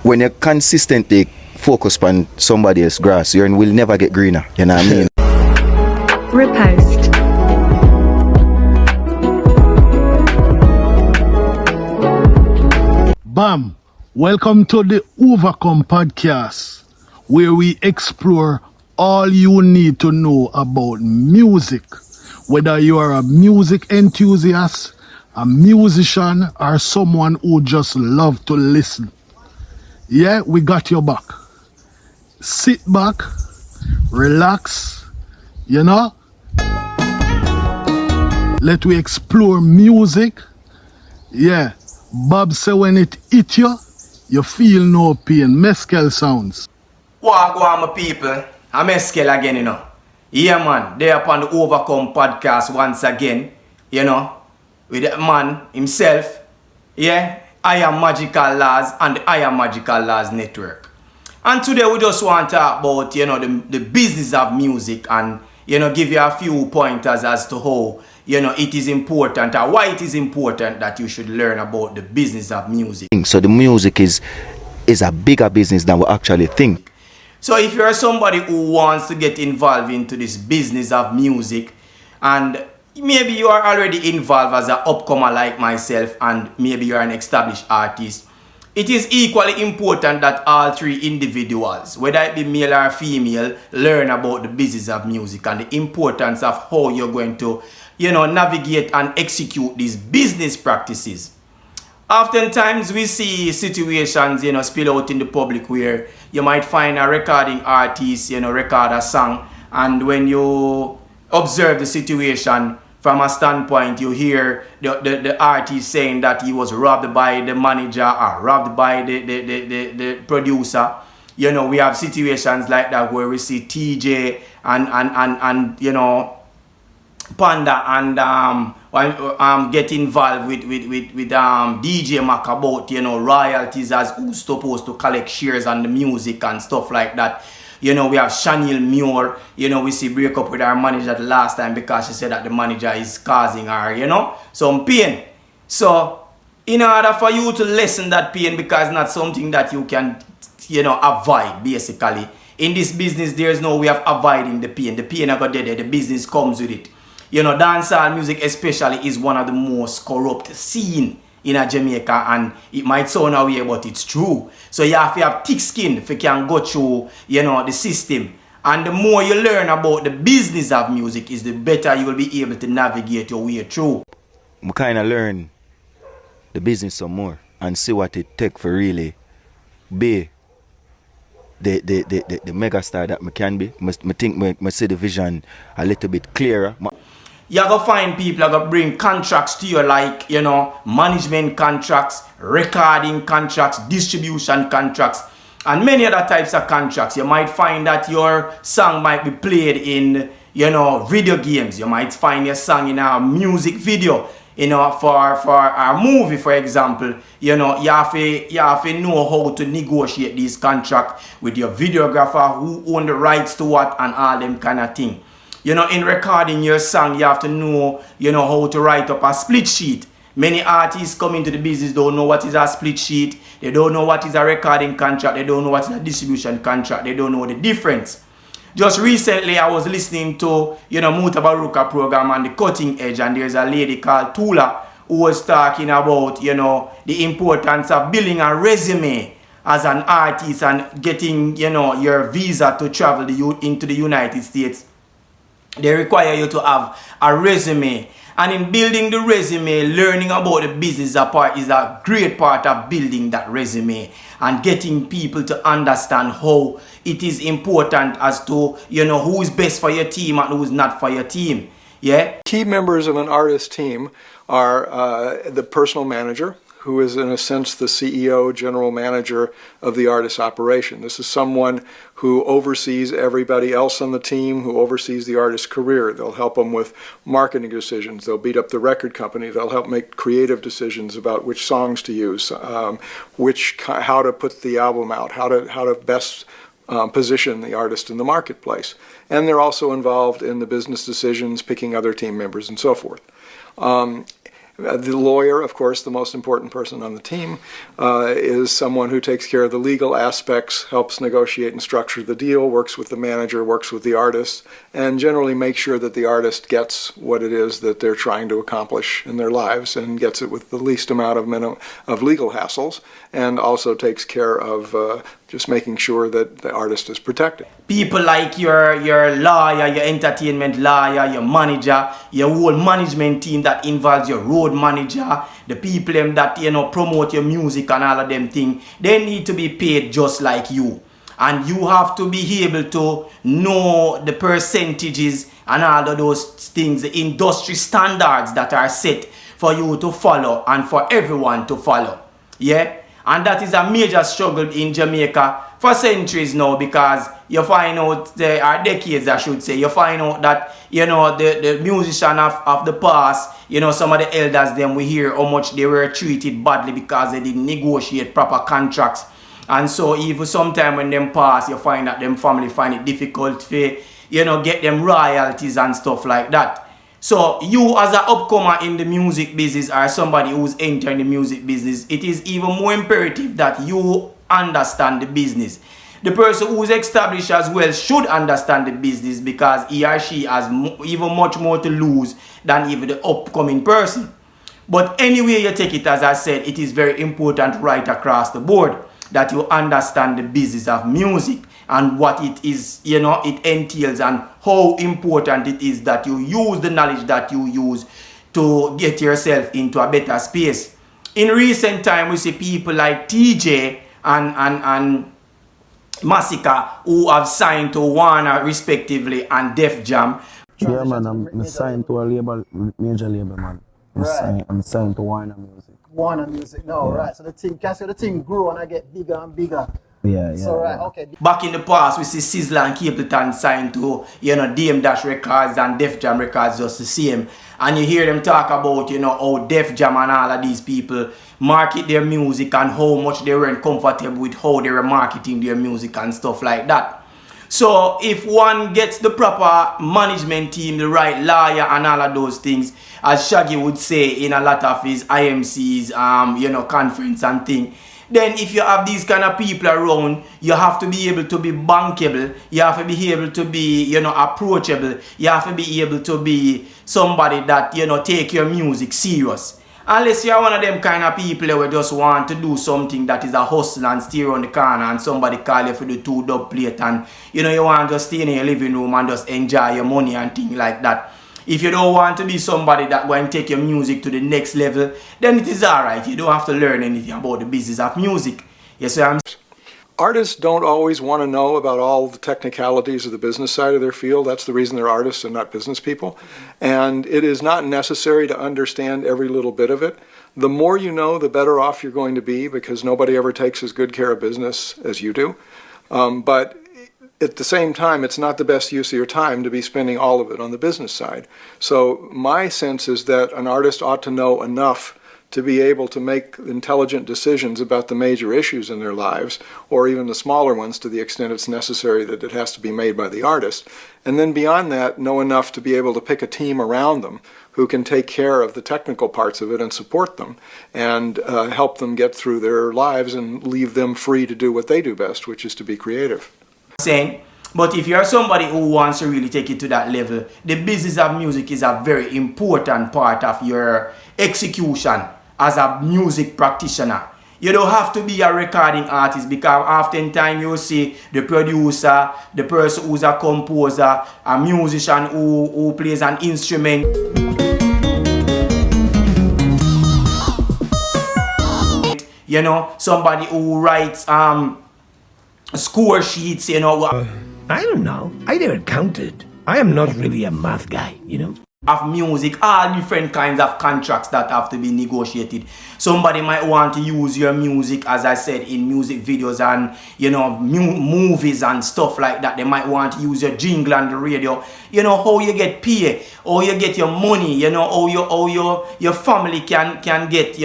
when you consistently focus on somebody else's grass, you will never get greener. You know what I mean? Repost. Bam! Welcome to the Overcome podcast, where we explore all you need to know about music. Whether you are a music enthusiast, a musician, or someone who just love to listen. Yeah, we got your back. Sit back, relax, you know. Let we explore music. Yeah, Bob say when it hit you, you feel no pain. Mescal sounds. What go on, my people? I'm Masicka again, you know. Yeah, man, they upon the Overcome podcast once again, you know, with the man himself. Yeah, I am Magical Laws and the I am Magical Laws Network. And today we just want to talk about, you know, the business of music and, you know, give you a few pointers as to how, you know, it is important or why it is important that you should learn about the business of music. So the music is a bigger business than we actually think. So if you're somebody who wants to get involved into this business of music, and maybe you are already involved as an upcomer like myself, and maybe you're an established artist, it is equally important that all three individuals, whether it be male or female, learn about the business of music and the importance of how you're going to, you know, navigate and execute these business practices. Oftentimes we see situations, you know, spill out in the public where you might find a recording artist, you know, record a song, and when you observe the situation from a standpoint, you hear the artist saying that he was robbed by the manager or robbed by the producer. You know, we have situations like that where we see teejay and you know, Panda and get involved with DJ Mac about, you know, royalties as who's supposed to collect shares on the music and stuff like that. You know, we have Chanel Muir, you know, we see break up with our manager the last time because she said that the manager is causing her, you know, some pain. So, in order for you to lessen that pain, because it's not something that you can, you know, avoid, basically. In this business, there's no way of avoiding the pain. The pain I got there, the business comes with it. You know, dancehall music especially is one of the most corrupt scene in a Jamaica, and it might sound away, but it's true. So you have to have thick skin if you can go through, you know, the system. And the more you learn about the business of music is the better you will be able to navigate your way through. We kind of learn the business some more and see what it take for really be the mega star that me can be. I think I see the vision a little bit clearer. You're going to find people are going to bring contracts to you, like, you know, management contracts, recording contracts, distribution contracts, and many other types of contracts. You might find that your song might be played in, you know, video games. You might find your song in a music video, you know, for a movie, for example. You know, you have to know how to negotiate these contracts with your videographer, who own the rights to what, and all them kind of thing. You know, in recording your song, you have to know, you know, how to write up a split sheet. Many artists come into the business, don't know what is a split sheet. They don't know what is a recording contract. They don't know what is a distribution contract. They don't know the difference. Just recently, I was listening to, you know, Mutabaruka program on the Cutting Edge, and there's a lady called Tula who was talking about, you know, the importance of building a resume as an artist and getting, you know, your visa to travel into the United States. They require you to have a resume. And in building the resume, learning about the business apart is a great part of building that resume and getting people to understand how it is important as to, you know, who is best for your team and who is not for your team. Yeah. Key members of an artist team are the personal manager, who is in a sense the CEO, general manager of the artist's operation. This is someone who oversees everybody else on the team, who oversees the artist's career. They'll help them with marketing decisions. They'll beat up the record company. They'll help make creative decisions about which songs to use, how to put the album out, how to best position the artist in the marketplace. And they're also involved in the business decisions, picking other team members and so forth. The lawyer, of course, the most important person on the team, is someone who takes care of the legal aspects, helps negotiate and structure the deal, works with the manager, works with the artist, and generally makes sure that the artist gets what it is that they're trying to accomplish in their lives and gets it with the least amount of legal hassles, and also takes care of just making sure that the artist is protected. People like your lawyer, your entertainment lawyer, your manager, your whole management team that involves your road manager, the people that promote your music and all of them things, they need to be paid just like you. And you have to be able to know the percentages and all of those things, the industry standards that are set for you to follow and for everyone to follow. Yeah? And that is a major struggle in Jamaica for centuries now, because you find out, there are decades I should say, you find out that, the musician of the past, some of the elders, them we hear how much they were treated badly because they didn't negotiate proper contracts. And so even sometime when them pass, you find that them family find it difficult to, get them royalties and stuff like that. So you as an upcomer in the music business or somebody who's entering the music business, it is even more imperative that you understand the business. The person who's established as well should understand the business, because he or she has even much more to lose than even the upcoming person. But anyway you take it, as I said, it is very important right across the board that you understand the business of music and what it is, it entails, and how important it is that you use the knowledge that you use to get yourself into a better space. In recent time, we see people like teejay and Masicka who have signed to Warner respectively and Def Jam. Yeah, man, I'm signed to a label, major label, man. I'm signed to Warner Music. Warner Music, no, right. So the thing grew and I get bigger and bigger. Yeah. So right, okay. Back in the past, we see Sizzla and Capleton signed to, DM Dash Records and Def Jam Records, just the same. And you hear them talk about, how Def Jam and all of these people market their music and how much they weren't comfortable with how they were marketing their music and stuff like that. So if one gets the proper management team, the right lawyer and all of those things, as Shaggy would say in a lot of his IMC's, conference and thing, then if you have these kind of people around, you have to be able to be bankable, you have to be able to be, approachable, you have to be able to be somebody that, take your music serious. Unless you're one of them kind of people who just want to do something that is a hustle and stay around the corner and somebody call you for the 2-dub plate and, you want to just stay in your living room and just enjoy your money and things like that. If you don't want to be somebody that going to take your music to the next level, then it is alright. You don't have to learn anything about the business of music. Yes, sir. Artists don't always want to know about all the technicalities of the business side of their field. That's the reason they're artists and not business people. And it is not necessary to understand every little bit of it. The more you know, the better off you're going to be, because nobody ever takes as good care of business as you do. But at the same time, it's not the best use of your time to be spending all of it on the business side. So my sense is that an artist ought to know enough to be able to make intelligent decisions about the major issues in their lives, or even the smaller ones to the extent it's necessary that it has to be made by the artist. And then beyond that, know enough to be able to pick a team around them who can take care of the technical parts of it and support them and help them get through their lives and leave them free to do what they do best, which is to be creative. But if you're somebody who wants to really take it to that level, the business of music is a very important part of your execution as a music practitioner. You don't have to be a recording artist, because oftentimes you see the producer, the person who's a composer, a musician who plays an instrument. Somebody who writes score sheets, I don't know. I never counted. I am not really a math guy, Of music, all different kinds of contracts that have to be negotiated. Somebody might want to use your music, as I said, in music videos and, movies and stuff like that. They might want to use your jingle on the radio. How you get paid, how you get your money, how your family can get,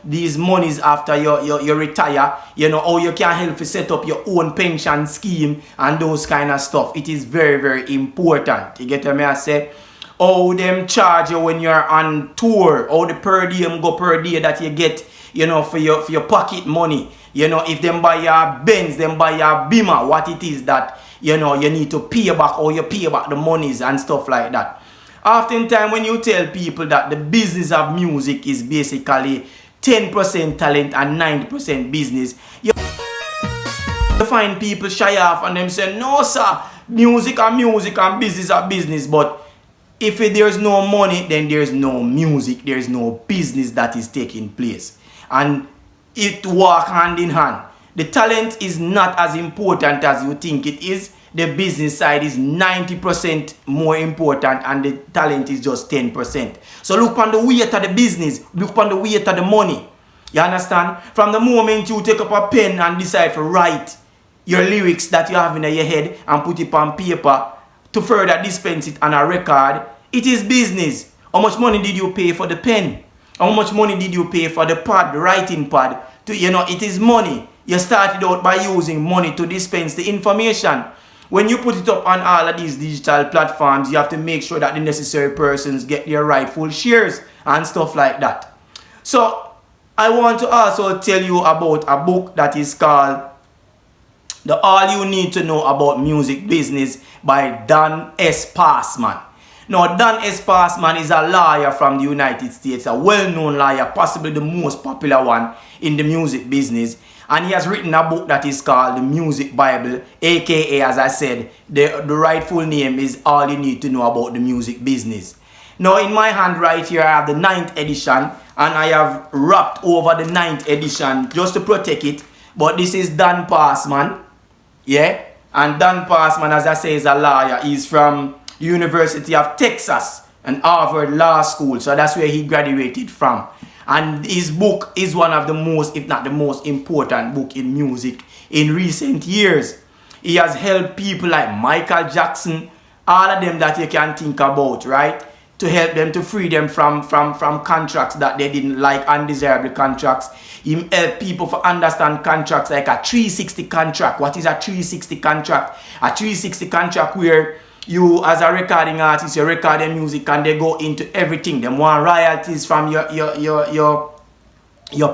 these monies after you retire, how you can help to set up your own pension scheme and those kind of stuff. It is very, very important. You get what I say? how them charge you when you're on tour, how the per diem go per day that you get, you know, for your pocket money. You know, if them buy your Benz, them buy your Beamer, what it is that, you know, you need to pay back, or you pay back the monies and stuff like that. Oftentimes when you tell people that the business of music is basically 10% talent and 90% business, you find people shy off and them say, no sir, music and business are business. But if there's no money, then there's no music, there's no business that is taking place. And it walk hand in hand. The talent is not as important as you think it is. The business side is 90% more important and the talent is just 10%. So look on the weight of the business, look on the weight of the money. You understand? From the moment you take up a pen and decide to write your lyrics that you have in your head and put it on paper to further dispense it on a record, it is business. How much money did you pay for the pen? How much money did you pay for the pad, the writing pad? You know, it is money. You started out by using money to dispense the information. When you put it up on all of these digital platforms, you have to make sure that the necessary persons get their rightful shares and stuff like that. So, I want to also tell you about a book that is called The All You Need to Know About Music Business by Donald Passman. Now, Donald Passman is a lawyer from the United States, a well-known lawyer, possibly the most popular one in the music business. And he has written a book that is called The Music Bible, aka, as I said, the rightful name is All You Need to Know About the Music Business. Now, in my hand right here, I have the 9th edition, and I have wrapped over the 9th edition just to protect it. But this is Donald Passman, yeah? And Donald Passman, as I say, is a lawyer. He's from University of Texas and Harvard Law School. So that's where he graduated from. And his book is one of the most, if not the most important book in music in recent years. He has helped people like Michael Jackson, all of them that you can think about, right? To help them, to free them from contracts that they didn't like, undesirable contracts. He helped people to understand contracts like a 360 contract. What is a 360 contract? A 360 contract where you, as a recording artist, you record their music and they go into everything. They want royalties from your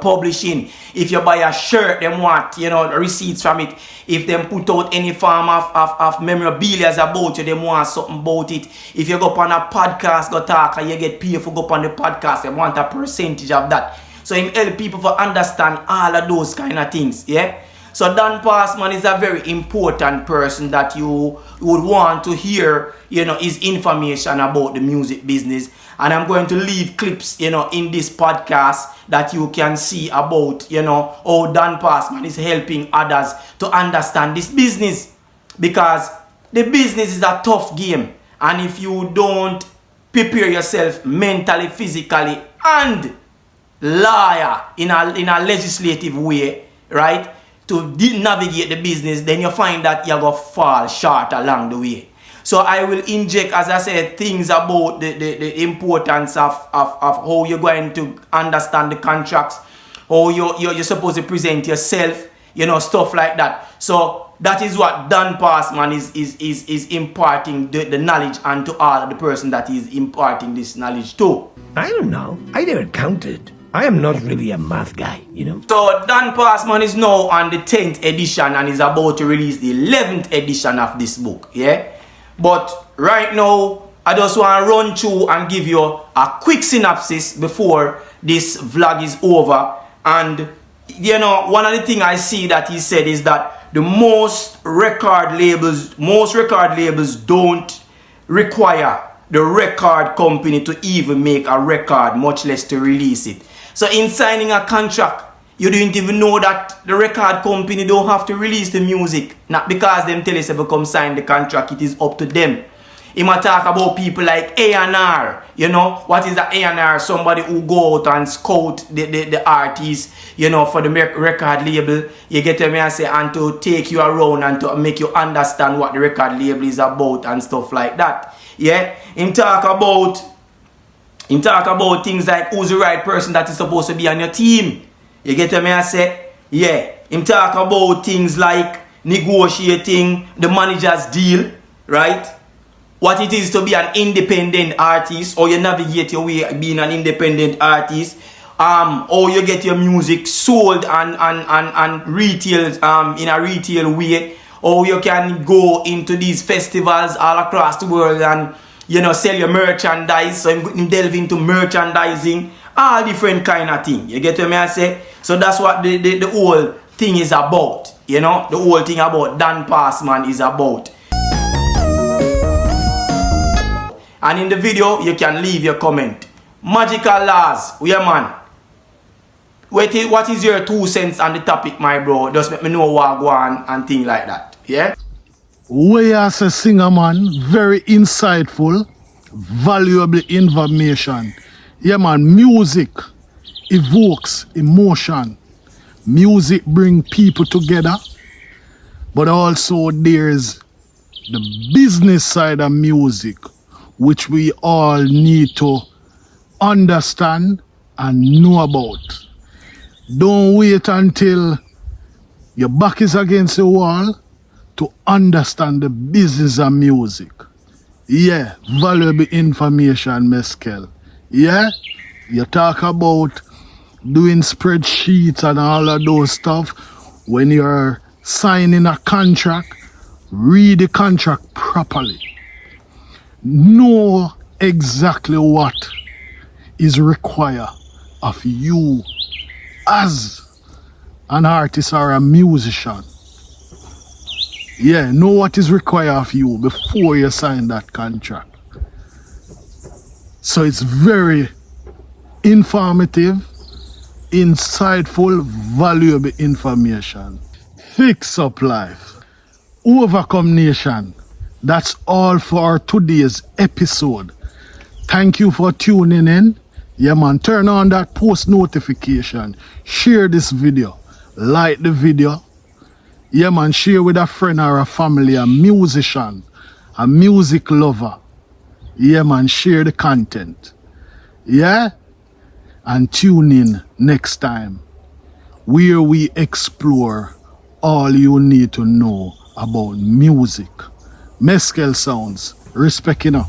publishing. If you buy a shirt, they want, you know, receipts from it. If they put out any form of memorabilia about you, they want something about it. If you go up on a podcast, go talk, and you get paid for go up on the podcast, they want a percentage of that. So him help people to understand all of those kind of things, yeah? So Donald Passman is a very important person that you would want to hear, you know, his information about the music business. And I'm going to leave clips, you know, in this podcast that you can see about, you know, how Donald Passman is helping others to understand this business. Because the business is a tough game. And if you don't prepare yourself mentally, physically, and lawyer in a legislative way, right, to navigate the business, then you find that you're going to fall short along the way. So I will inject, as I said, things about the importance of how you're going to understand the contracts, how you're supposed to present yourself, you know, stuff like that. So that is what Donald Passman is imparting the knowledge onto all of the person that is imparting this knowledge to. I don't know. I never counted. I am not really a math guy, you know. So Donald Passman is now on the 10th edition and is about to release the 11th edition of this book, yeah? But right now, I just want to run through and give you a quick synopsis before this vlog is over. And, you know, one of the things I see that he said is that the most record labels don't require the record company to even make a record, much less to release it. So in signing a contract, you don't even know that the record company don't have to release the music. Not because them tell us if you come sign the contract, it is up to them. He might talk about people like A&R. You know, what is the A&R? Somebody who go out and scout the artist, you know, for the record label. You get me and say, and to take you around and to make you understand what the record label is about and stuff like that. Yeah, him talk about things like who's the right person that is supposed to be on your team. You get me I say? Yeah. Him talk about things like negotiating the manager's deal, right? what it is to be an independent artist, or you navigate your way being an independent artist, or you get your music sold and retail in a retail way, or you can go into these festivals all across the world and, you know, sell your merchandise. So I'm delve into merchandising, all different kind of thing. You get what I say? So that's what the whole thing is about. You know, the whole thing about Donald Passman is about. And in the video, you can leave your comment. Magical Laws, yeah man. What is your 2 cents on the topic, my bro? Just let me know what I go on and things like that. Yeah? We as a singer, man, very insightful, valuable information. Yeah, man, music evokes emotion. Music bring people together, but also there's the business side of music, which we all need to understand and know about. Don't wait until your back is against the wall to understand the business of music. Yeah, valuable information, Meskel. Yeah, you talk about doing spreadsheets and all of those stuff. When you're signing a contract, read the contract properly. Know exactly what is required of you as an artist or a musician. Yeah, know what is required of you before you sign that contract. So it's very informative, insightful, valuable information. Fix up life. Overcome nation. That's all for today's episode. Thank you for tuning in. Yeah man, turn on that post notification. Share this video. Like the video. Yeah man, share with a friend or a family, a musician, a music lover. Yeah man, share the content. Yeah? And tune in next time, where we explore all you need to know about music. Meskel Sounds, respect, you know.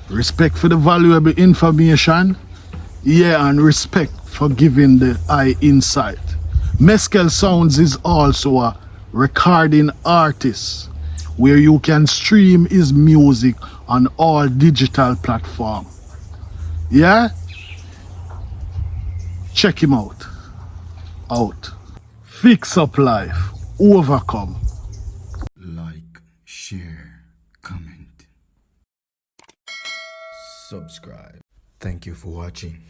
Respect for the valuable information. Yeah, and respect for giving the eye insight. Meskel Sounds is also a recording artist where you can stream his music on all digital platforms. Yeah? Check him out. Fix up life. Overcome. Like, share, comment, subscribe. Thank you for watching.